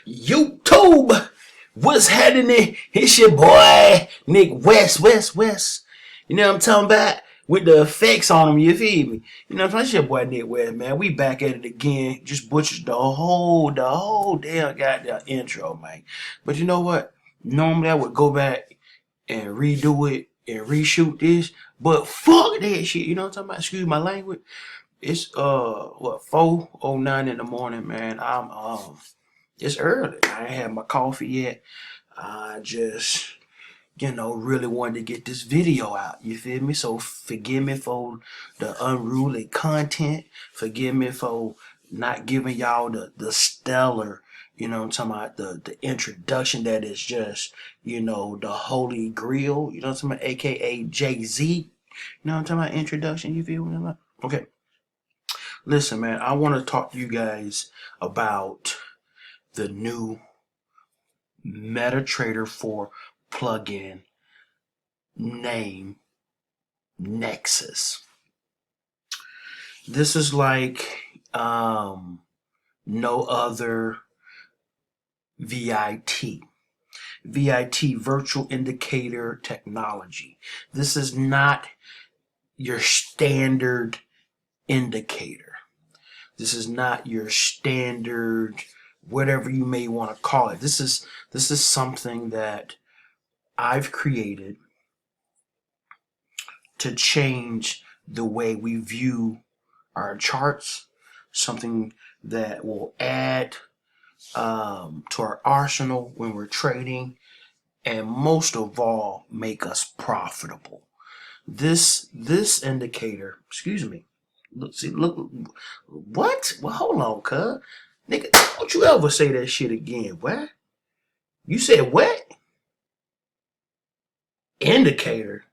YouTube, what's happening? It's your boy Nick West. You know what I'm talking about? With the effects on them, you feel me? You know what I'm saying? It's your boy Nick West, man. We back at it again. Just butchered the whole damn goddamn intro, man. But you know what? Normally I would go back and redo it and reshoot this, but fuck that shit. You know what I'm talking about? Excuse my language. It's 4:09 in the morning, man. It's early. I ain't had my coffee yet. I just, really wanted to get this video out. You feel me? So forgive me for the unruly content. Forgive me for not giving y'all the stellar, I'm talking about the introduction that is just, the holy grail. You know what I'm talking about? AKA Jay-Z. You know what I'm talking about? Introduction. You feel me? Okay. Listen, man, I want to talk to you guys about the new MetaTrader 4 plugin named NEXUS. This is like no other VIT. VIT, virtual indicator technology. This is not your standard indicator. This is not your standard, whatever you may want to call it. This is something that I've created to change the way we view our charts. Something that will add to our arsenal when we're trading, and most of all, make us profitable. This indicator, excuse me. Look, what? Well, hold on, cuz. Nigga, don't you ever say that shit again, what? You said what? Indicator?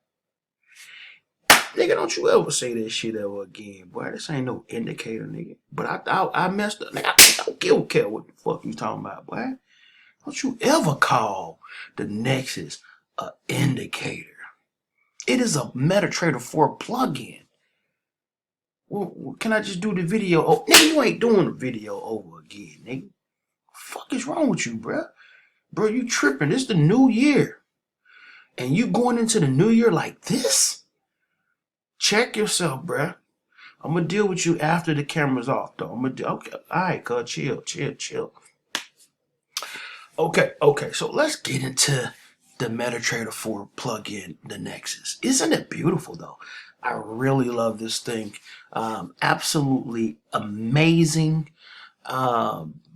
Nigga, don't you ever say that shit ever again, boy. This ain't no indicator, nigga. But I messed up. Nigga, I don't care what the fuck you talking about, boy. Don't you ever call the NEXUS a indicator. It is a MetaTrader 4 plugin. Well, can I just do the video? Oh, nigga, you ain't doing the video over again, nigga. Fuck is wrong with you, bruh? Bro, you tripping. It's the new year. And you going into the new year like this? Check yourself, bruh. I'm gonna deal with you after the camera's off, though. Okay. Alright, cuz, chill. Okay. So let's get into the MetaTrader 4 plugin, the NEXUS. Isn't it beautiful, though? I really love this thing. Absolutely amazing.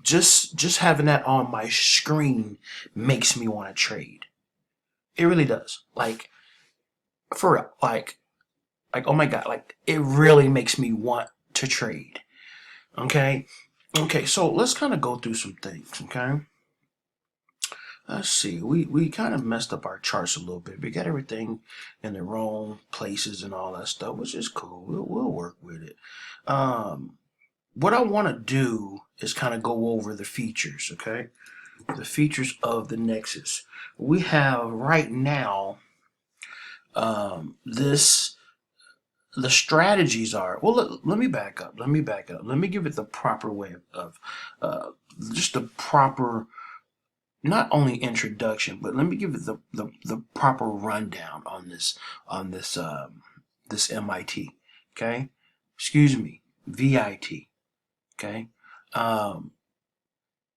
Just having that on my screen makes me want to trade. It really does. Like, for real. Like, oh my God. Like, it really makes me want to trade. Okay? Okay, so let's kind of go through some things, okay? Let's see. We kind of messed up our charts a little bit. We got everything in the wrong places and all that stuff, which is cool. We'll work with it. What I want to do is kind of go over the features, okay? The features of the NEXUS. We have right now the strategies are, well, let me back up. Let me give it the proper way of just the proper, not only introduction, but let me give it the proper rundown on this MIT, okay? Excuse me, VIT, okay?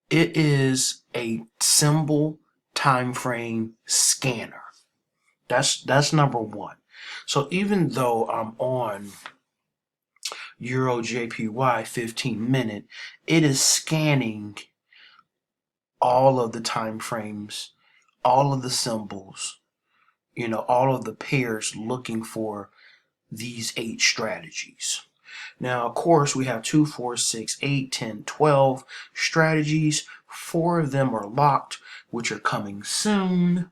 It is a symbol time frame scanner. That's number one. So even though I'm on Euro JPY 15-minute, it is scanning all of the time frames, all of the symbols, all of the pairs, looking for these 8 strategies. Now, of course, we have 2, 4, 6, 8, 10, 12 strategies. 4 of them are locked, which are coming soon.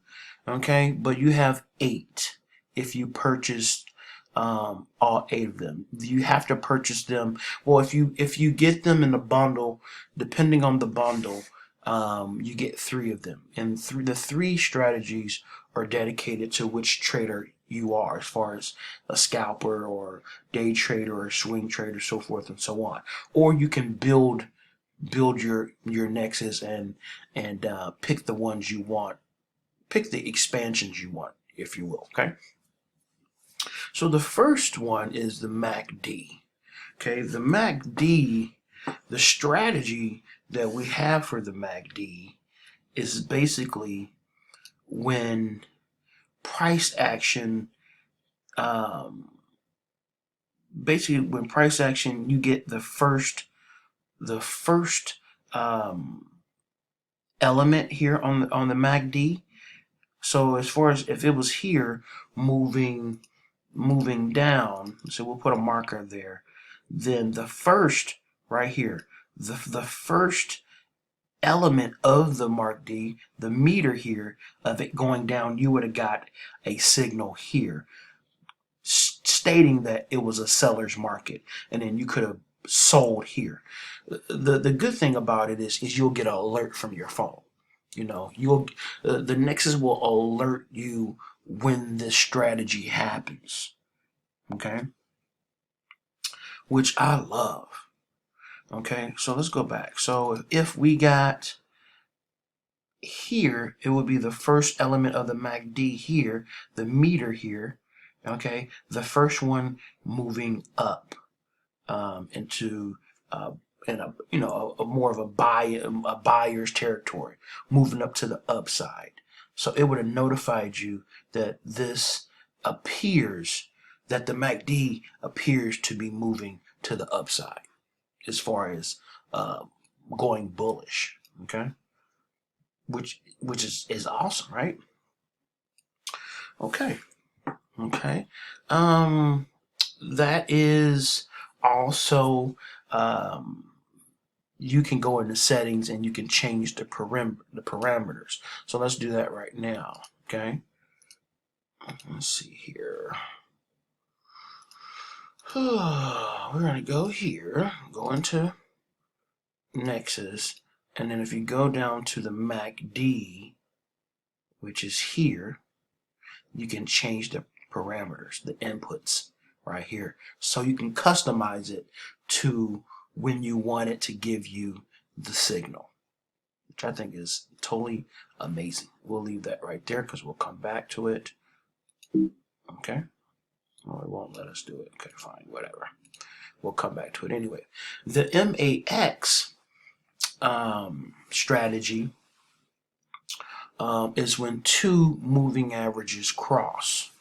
Okay, but you have 8 if you purchased all 8 of them. You have to purchase them. Well, if you get them in the bundle, depending on the bundle, you get 3 of them. And the 3 strategies are dedicated to which trader you are, as far as a scalper or day trader or swing trader, so forth and so on. Or you can build build your nexus and pick the ones you want, pick the expansions you want, if you will. Okay. So the first one is the MACD. Okay, the MACD, the strategy that we have for the MACD is basically when price action, when price action, you get the first element here on the MACD. So as far as if it was here moving down, so we'll put a marker there, then the first right here, the first element of the MACD, the meter here of it going down, you would have got a signal here stating that it was a seller's market, and then you could have sold here. The good thing about it is you'll get an alert from your phone. You know, the Nexus will alert you when this strategy happens. Okay, which I love. Okay, so let's go back. So if we got here, it would be the first element of the MACD here, the meter here. Okay, the first one moving up into in a a more of a buyer's territory, moving up to the upside. So it would have notified you that this appears, that the MACD appears to be moving to the upside as far as going bullish. Okay, which is awesome, right? Okay. Okay. That is also, you can go into settings and you can change the parameters. So let's do that right now. Okay. Let's see here. We're going to go here, go into Nexus, and then if you go down to the MACD, which is here, you can change the parameters, the inputs right here. So you can customize it to when you want it to give you the signal, which I think is totally amazing. We'll leave that right there because we'll come back to it. Okay. Well, it won't let us do it. Okay, fine, whatever. We'll come back to it anyway. The MAX strategy is when two moving averages cross.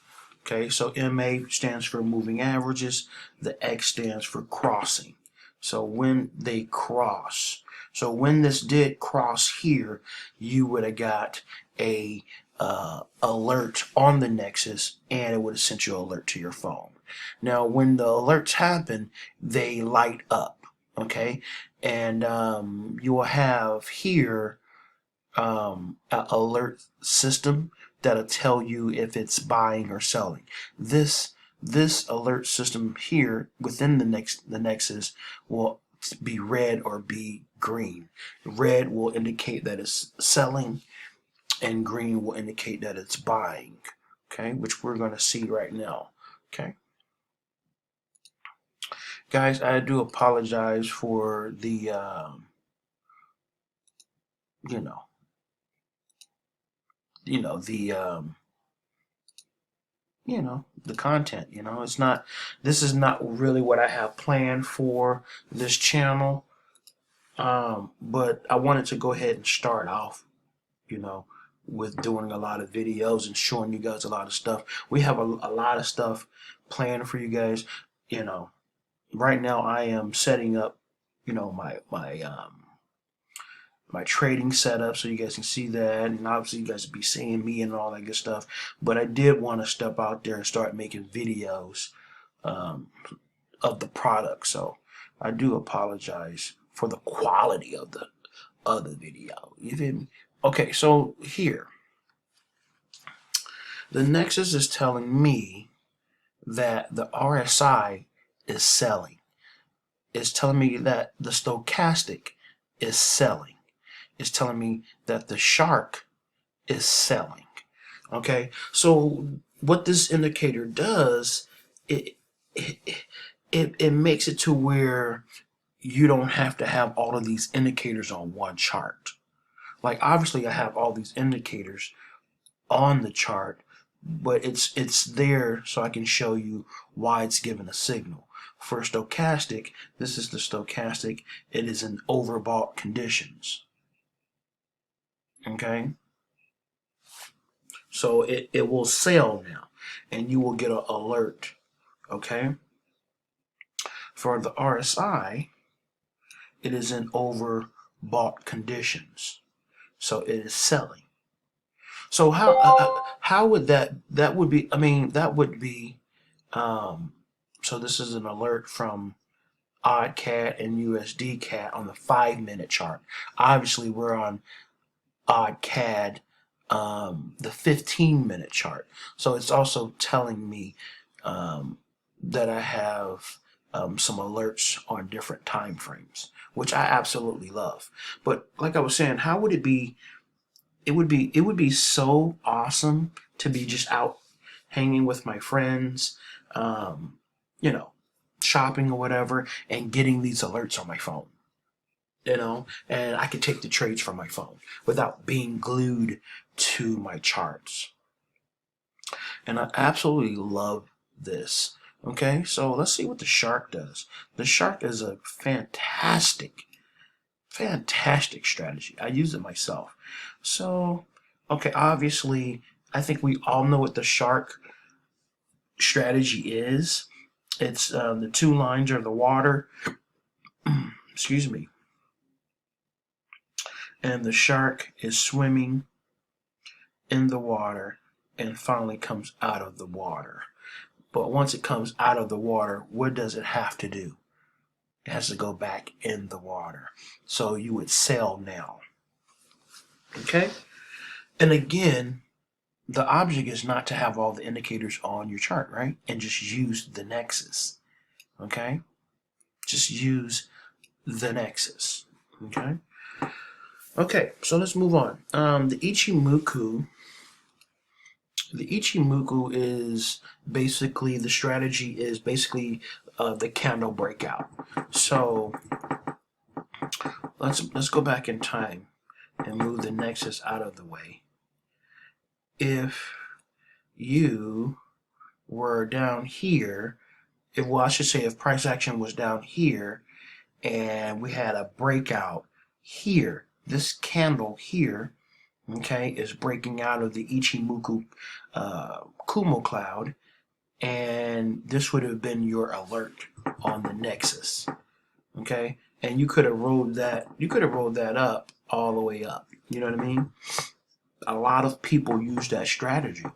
Okay, so MA stands for moving averages, the X stands for crossing. So when they cross, so when this did cross here, you would have got a alert on the Nexus, and it would have sent you an alert to your phone. Now, when the alerts happen, they light up. Okay, and you will have here an alert system that'll tell you if it's buying or selling. This alert system here within the Nexus will be red or be green. Red will indicate that it's selling, and green will indicate that it's buying. Okay, which we're going to see right now. Okay, guys, I do apologize for the the content. It's not, this is not really what I have planned for this channel, but I wanted to go ahead and start off with doing a lot of videos and showing you guys a lot of stuff. We have a lot of stuff planned for you guys. Right now I am setting up my trading setup so you guys can see that, and obviously you guys will be seeing me and all that good stuff. But I did want to step out there and start making videos of the product, so I do apologize for the quality of the other video. You feel me? Okay, so here the Nexus is telling me that the RSI is selling. It's telling me that the stochastic is selling. It's telling me that the shark is selling. Okay, so what this indicator does, it makes it to where you don't have to have all of these indicators on one chart. Like obviously I have all these indicators on the chart, but it's there so I can show you why it's given a signal. For stochastic, this is the stochastic. It is in overbought conditions. Okay? So it will sell now, and you will get an alert. Okay? For the RSI, it is in overbought conditions. So it is selling. So how would that would be, I mean, that would be, so this is an alert from OddCat and USDCat on the 5-minute chart. Obviously, we're on OddCAD, the 15-minute chart. So it's also telling me that I have some alerts on different time frames, which I absolutely love. But like I was saying, how would it be? It would be so awesome to be just out hanging with my friends, you know, shopping or whatever, and getting these alerts on my phone. You know, and I could take the trades from my phone without being glued to my charts. And I absolutely love this. Okay, so let's see what the shark does. The shark is a fantastic strategy. I use it myself. So, okay, obviously, I think we all know what the shark strategy is. It's the two lines are the water, excuse me, and the shark is swimming in the water and finally comes out of the water. But once it comes out of the water, what does it have to do? It has to go back in the water. So you would sell now. Okay? And again, the object is not to have all the indicators on your chart, right? And just use the NEXUS. Okay? Just use the NEXUS. Okay? Okay, so let's move on. The Ichimoku is basically, the strategy is basically the candle breakout. So let's go back in time and move the NEXUS out of the way. If you were down here, well, I should say if price action was down here and we had a breakout here, this candle here, okay, is breaking out of the Ichimoku Kumo cloud, and this would have been your alert on the NEXUS. Okay, and you could have rolled that up all the way up. You know what I mean? A lot of people use that strategy.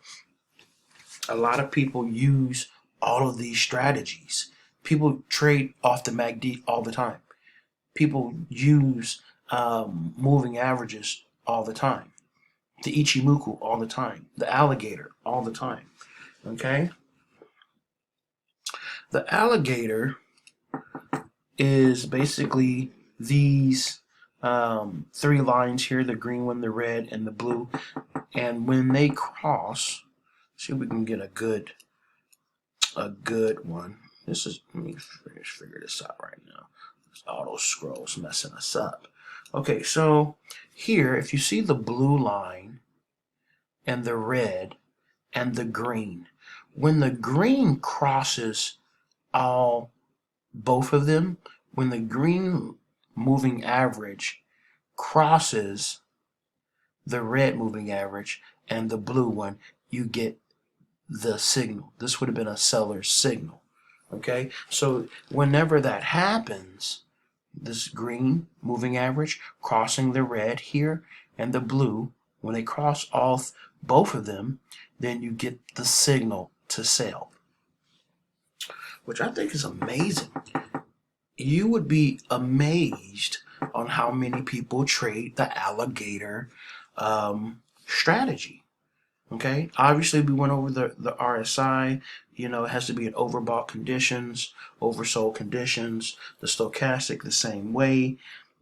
A lot of people use all of these strategies. People trade off the MACD all the time. People use moving averages all the time. The Ichimoku all the time. The alligator all the time. Okay? The alligator is basically these three lines here, the green one, the red, and the blue. And when they cross, see if we can get a good one. This is, let me figure this out right now. This auto scroll's messing us up. Okay, so here, if you see the blue line and the red and the green, when the green crosses both of them, when the green moving average crosses the red moving average and the blue one, you get the signal. This would have been a seller's signal. Okay, so whenever that happens, this green moving average crossing the red here and the blue, when they cross both of them, then you get the signal to sell, which I think is amazing. You would be amazed on how many people trade the alligator strategy. Okay, obviously we went over the RSI. You know, it has to be in overbought conditions, oversold conditions. The stochastic the same way.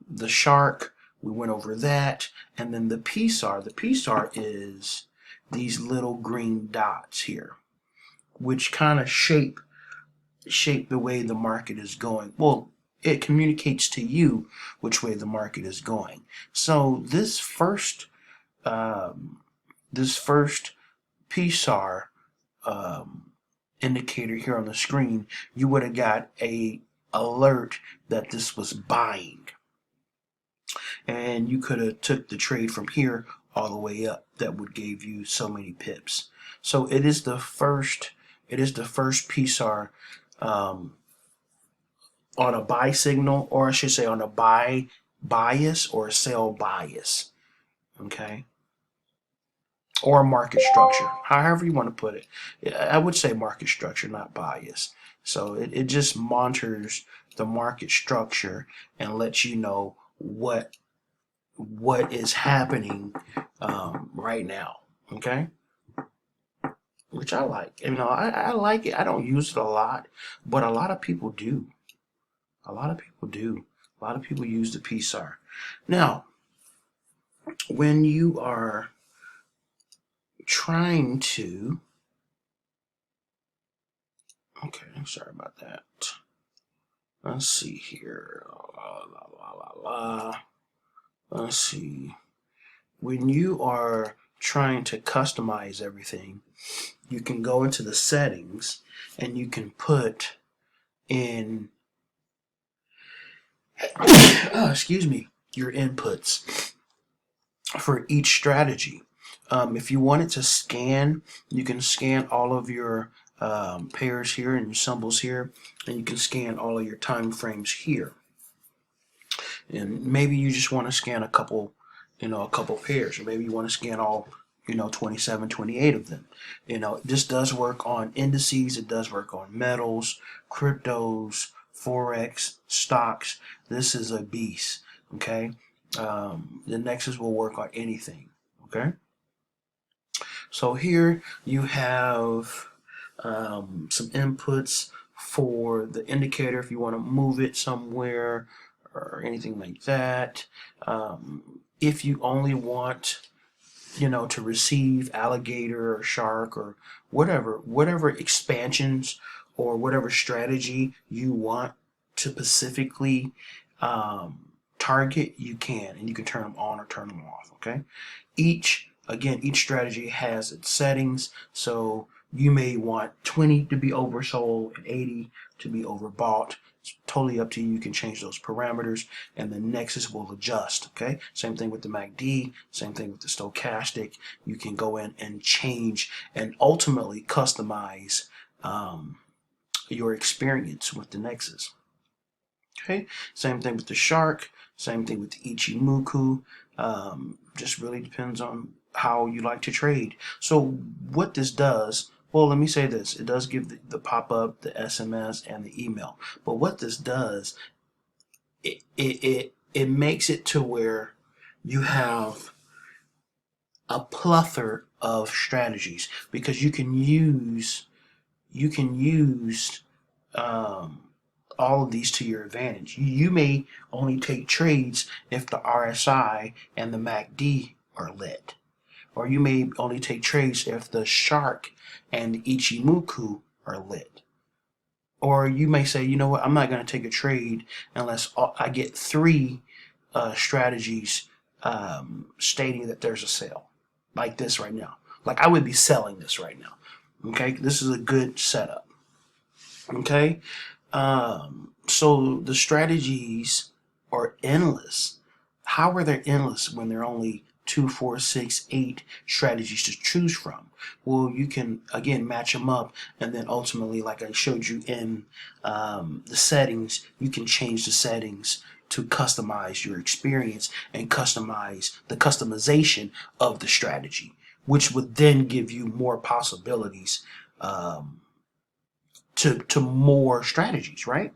The shark, we went over that. And then the PSAR. The PSAR is these little green dots here, which kind of shape the way the market is going. Well, it communicates to you which way the market is going. So this first PSAR indicator here on the screen, you would have got a alert that this was buying, and you could have took the trade from here all the way up. That would give you so many pips. So it is the first PSAR on a buy signal, or I should say on a buy bias or a sell bias, okay, or market structure, however you want to put it. I would say market structure, not bias. So it just monitors the market structure and lets you know what is happening right now, okay, which I like. You know, I like it. I don't use it a lot, but a lot of people do. A lot of people do. A lot of people use the PSAR. Now, when you are trying to, okay, I'm sorry about that. Let's see here. Let's see. When you are trying to customize everything, you can go into the settings and you can put in excuse me, your inputs for each strategy. If you wanted to scan, you can scan all of your pairs here and your symbols here, and you can scan all of your time frames here. And maybe you just want to scan a couple pairs, or maybe you want to scan all 27, 28 of them. This does work on indices, it does work on metals, cryptos, forex, stocks. This is a beast, okay? The NEXUS will work on anything, okay? So here you have some inputs for the indicator if you want to move it somewhere or anything like that. If you only want to receive alligator or shark or whatever expansions or whatever strategy you want to specifically target, you can, and you can turn them on or turn them off, okay? Each strategy has its settings, so you may want 20 to be oversold and 80 to be overbought. It's totally up to you. You can change those parameters, and the NEXUS will adjust, okay? Same thing with the MACD, same thing with the stochastic. You can go in and change and ultimately customize your experience with the NEXUS. Okay, same thing with the shark, same thing with the Ichimoku. Just really depends on how you like to trade. So what this does, well, let me say this. It does give the pop-up, the SMS, and the email. But what this does, it makes it to where you have a plethora of strategies, because you can use all of these to your advantage. You may only take trades if the RSI and the MACD are lit. Or you may only take trades if the shark and the Ichimoku are lit. Or you may say, you know what, I'm not going to take a trade unless I get 3 strategies stating that there's a sale. Like this right now. Like I would be selling this right now. Okay, this is a good setup. Okay, so the strategies are endless. How are they endless when there are only 2, 4, 6, 8 strategies to choose from? Well, you can again match them up, and then ultimately, like I showed you in the settings, you can change the settings to customize your experience and customize the customization of the strategy, which would then give you more possibilities to more strategies, right?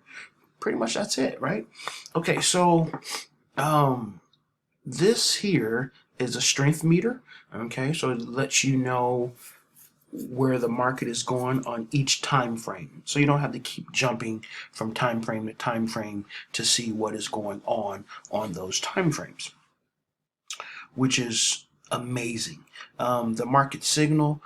Pretty much that's it, right? Okay, so this here is a strength meter, okay? So it lets you know where the market is going on each time frame. So you don't have to keep jumping from time frame to time frame to see what is going on those time frames, which is amazing. The market signal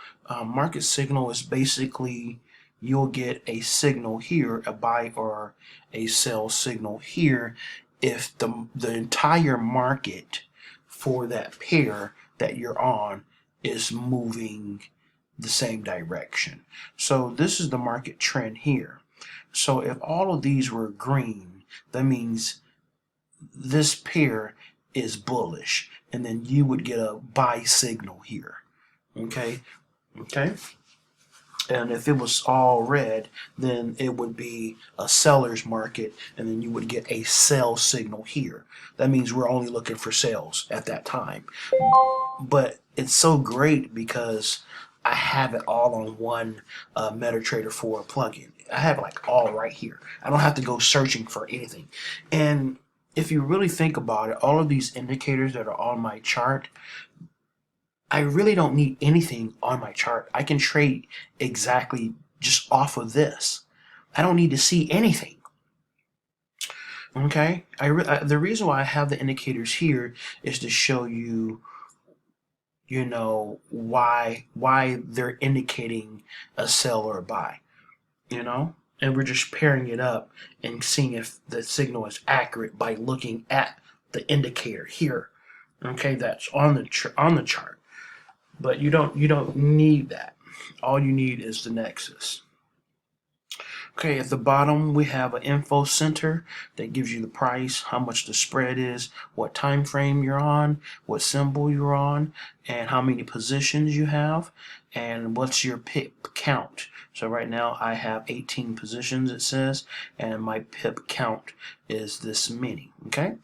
is basically you'll get a signal here, a buy or a sell signal here, if the entire market for that pair that you're on is moving the same direction. So this is the market trend here. So if all of these were green, that means this pair is bullish, and then you would get a buy signal here. Okay. And if it was all red, then it would be a seller's market, and then you would get a sell signal here. That means we're only looking for sales at that time. But it's so great because I have it all on one MetaTrader 4 plugin. I have it like all right here. I don't have to go searching for anything. And if you really think about it, all of these indicators that are on my chart, I really don't need anything on my chart. I can trade exactly just off of this. I don't need to see anything. Okay? The reason why I have the indicators here is to show you, you know, why they're indicating a sell or a buy, you know? And we're just pairing it up and seeing if the signal is accurate by looking at the indicator here. Okay, that's on the chart. But you don't need that. All you need is the NEXUS. Okay, at the bottom we have an info center that gives you the price, how much the spread is, what time frame you're on, what symbol you're on, and how many positions you have, and what's your pip count. So right now I have 18 positions, it says, and my pip count is this many. Okay,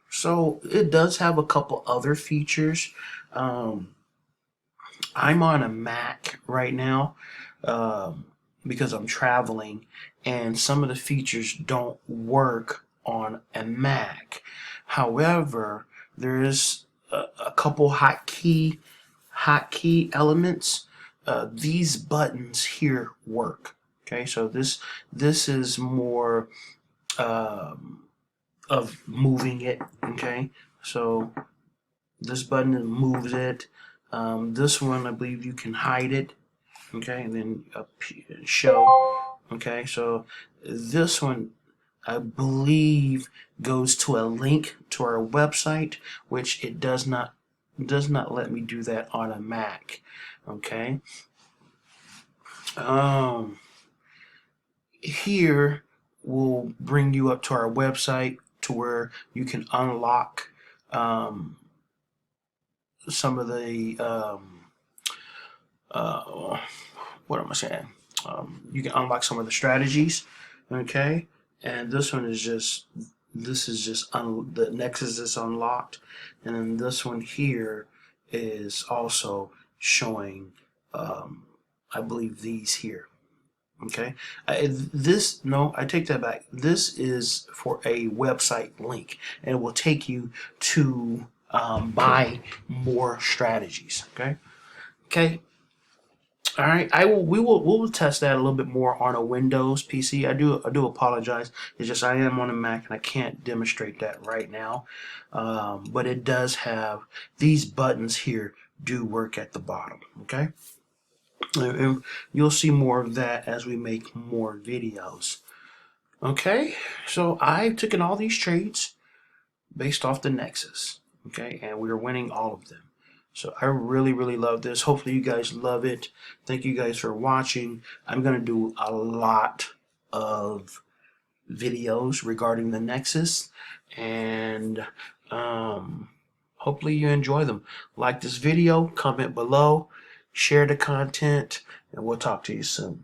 so it does have a couple other features. I'm on a Mac right now because I'm traveling, and some of the features don't work on a Mac. However, there is a couple hotkey elements. These buttons here work. Okay, so this is more of moving it. Okay, so this button moves it. This one, I believe you can hide it. Okay, and then show. Okay, so this one, I believe, goes to a link to our website, which it does not let me do that on a Mac. Okay. Here will bring you up to our website to where you can unlock some of the what am I saying? You can unlock some of the strategies. Okay, and this one is just the NEXUS is unlocked, and then this one here is also showing I believe these here. Okay, I take that back. This is for a website link, and it will take you to buy more strategies. Okay. All right. We will test that a little bit more on a Windows PC. I do apologize. It's just I am on a Mac and I can't demonstrate that right now. But it does have these buttons here do work at the bottom. Okay. And you'll see more of that as we make more videos. Okay, so I've taken all these trades based off the NEXUS. Okay, and we're winning all of them. So I really love this. Hopefully you guys love it. Thank you guys for watching. I'm going to do a lot of videos regarding the NEXUS, and hopefully you enjoy them. Like this video, comment below, share the content, and we'll talk to you soon.